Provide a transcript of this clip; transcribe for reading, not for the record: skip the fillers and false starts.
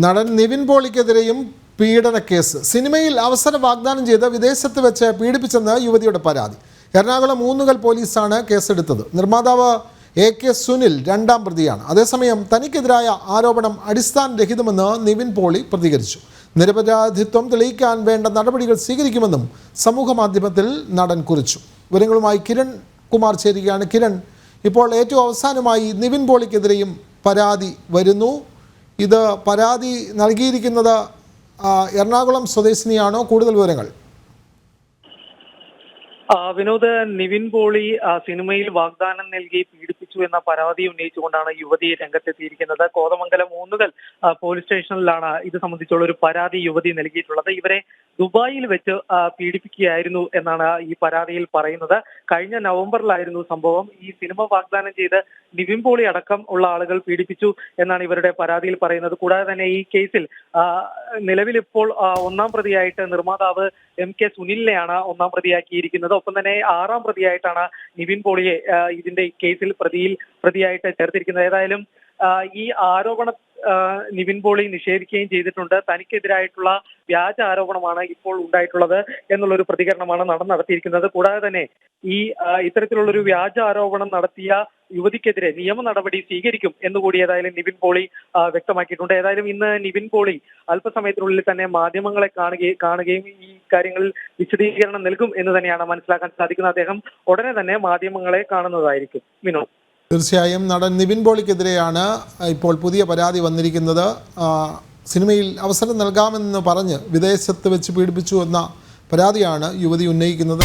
നടൻ നിവിൻ പോളിക്കെതിരെയും പീഡനക്കേസ്. സിനിമയിൽ അവസരം വാഗ്ദാനം ചെയ്ത് വിദേശത്ത് വെച്ച് പീഡിപ്പിച്ചെന്ന് യുവതിയുടെ പരാതി. എറണാകുളം ഊന്നുകൽ പോലീസാണ് കേസെടുത്തത്. നിർമ്മാതാവ് AK സുനിൽ രണ്ടാം പ്രതിയാണ്. അതേസമയം തനിക്കെതിരായ ആരോപണം അടിസ്ഥാനരഹിതമെന്ന് നിവിൻ പോളി പ്രതികരിച്ചു. നിരപരാധിത്വം തെളിയിക്കാൻ വേണ്ട നടപടികൾ സ്വീകരിക്കുമെന്നും സമൂഹ മാധ്യമത്തിൽ നടൻ കുറിച്ചു. വിവരങ്ങളുമായി കിരൺ കുമാർ ചേരുകയാണ്. കിരൺ, ഇപ്പോൾ ഏറ്റവും അവസാനമായി നിവിൻ പോളിക്കെതിരെയും പരാതി വരുന്നു. ഇത് പരാതി നൽകിയിരിക്കുന്നത് എറണാകുളം സ്വദേശിനിയാണോ? കൂടുതൽ വിവരങ്ങൾ. വിനോദ്, നിവിൻ പോളി സിനിമയിൽ വാഗ്ദാനം നൽകി പീഡിപ്പിച്ചു എന്ന പരാതി ഉന്നയിച്ചുകൊണ്ടാണ് യുവതി രംഗത്തെത്തിയിരിക്കുന്നത്. കോതമംഗലം ഊന്നുകൽ പോലീസ് സ്റ്റേഷനിലാണ് ഇത് സംബന്ധിച്ചുള്ള ഒരു പരാതി യുവതി നൽകിയിട്ടുള്ളത്. ഇവരെ ദുബായിൽ വെച്ച് പീഡിപ്പിക്കുകയായിരുന്നു എന്നാണ് ഈ പരാതിയിൽ പറയുന്നത്. കഴിഞ്ഞ നവംബറിലായിരുന്നു സംഭവം. ഈ സിനിമ വാഗ്ദാനം ചെയ്ത് നിവിൻ പോളി അടക്കം ഉള്ള ആളുകൾ പീഡിപ്പിച്ചു എന്നാണ് ഇവരുടെ പരാതിയിൽ പറയുന്നത്. കൂടാതെ തന്നെ ഈ കേസിൽ നിലവിൽ ഇപ്പോൾ ഒന്നാം പ്രതിയായിട്ട് നിർമ്മാതാവ് MK സുനിലിനെയാണ് ഒന്നാം പ്രതിയാക്കിയിരിക്കുന്നത്. ഒപ്പം തന്നെ 6ാം പ്രതിയായിട്ടാണ് നിവിൻ പോളിയെ ഇതിന്റെ കേസിൽ പ്രതിയായിട്ട് ചേർത്തിരിക്കുന്നത്. ഏതായാലും ഈ ആരോപണം നിവിൻ പോളി നിഷേധിക്കുകയും ചെയ്തിട്ടുണ്ട്. തനിക്കെതിരായിട്ടുള്ള വ്യാജ ആരോപണമാണ് ഇപ്പോൾ ഉണ്ടായിട്ടുള്ളത് എന്നുള്ളൊരു പ്രതികരണമാണ് നടത്തിയിരിക്കുന്നത്. കൂടാതെ തന്നെ ഈ ഇത്തരത്തിലുള്ളൊരു വ്യാജ ആരോപണം നടത്തിയ യുവതിക്കെതിരെ നിയമ നടപടി സ്വീകരിക്കും എന്നുകൂടി ഏതായാലും നിവിൻ പോളി വ്യക്തമാക്കിയിട്ടുണ്ട്. ഏതായാലും ഇന്ന് നിവിൻ പോളി അല്പസമയത്തിനുള്ളിൽ തന്നെ മാധ്യമങ്ങളെ കാണുകയും ഈ കാര്യങ്ങളിൽ വിശദീകരണം നൽകും എന്ന് തന്നെയാണ് മനസ്സിലാക്കാൻ സാധിക്കുന്നത്. അദ്ദേഹം ഉടനെ തന്നെ മാധ്യമങ്ങളെ കാണുന്നതായിരിക്കും. വിനോദ്, തീർച്ചയായും നടൻ നിവിൻ പോളിക്കെതിരെയാണ് ഇപ്പോൾ പുതിയ പരാതി വന്നിരിക്കുന്നത്. സിനിമയിൽ അവസരം നൽകാമെന്ന് പറഞ്ഞ് വിദേശത്ത് വെച്ച് പീഡിപ്പിച്ചു എന്ന പരാതിയാണ് യുവതി ഉന്നയിക്കുന്നത്.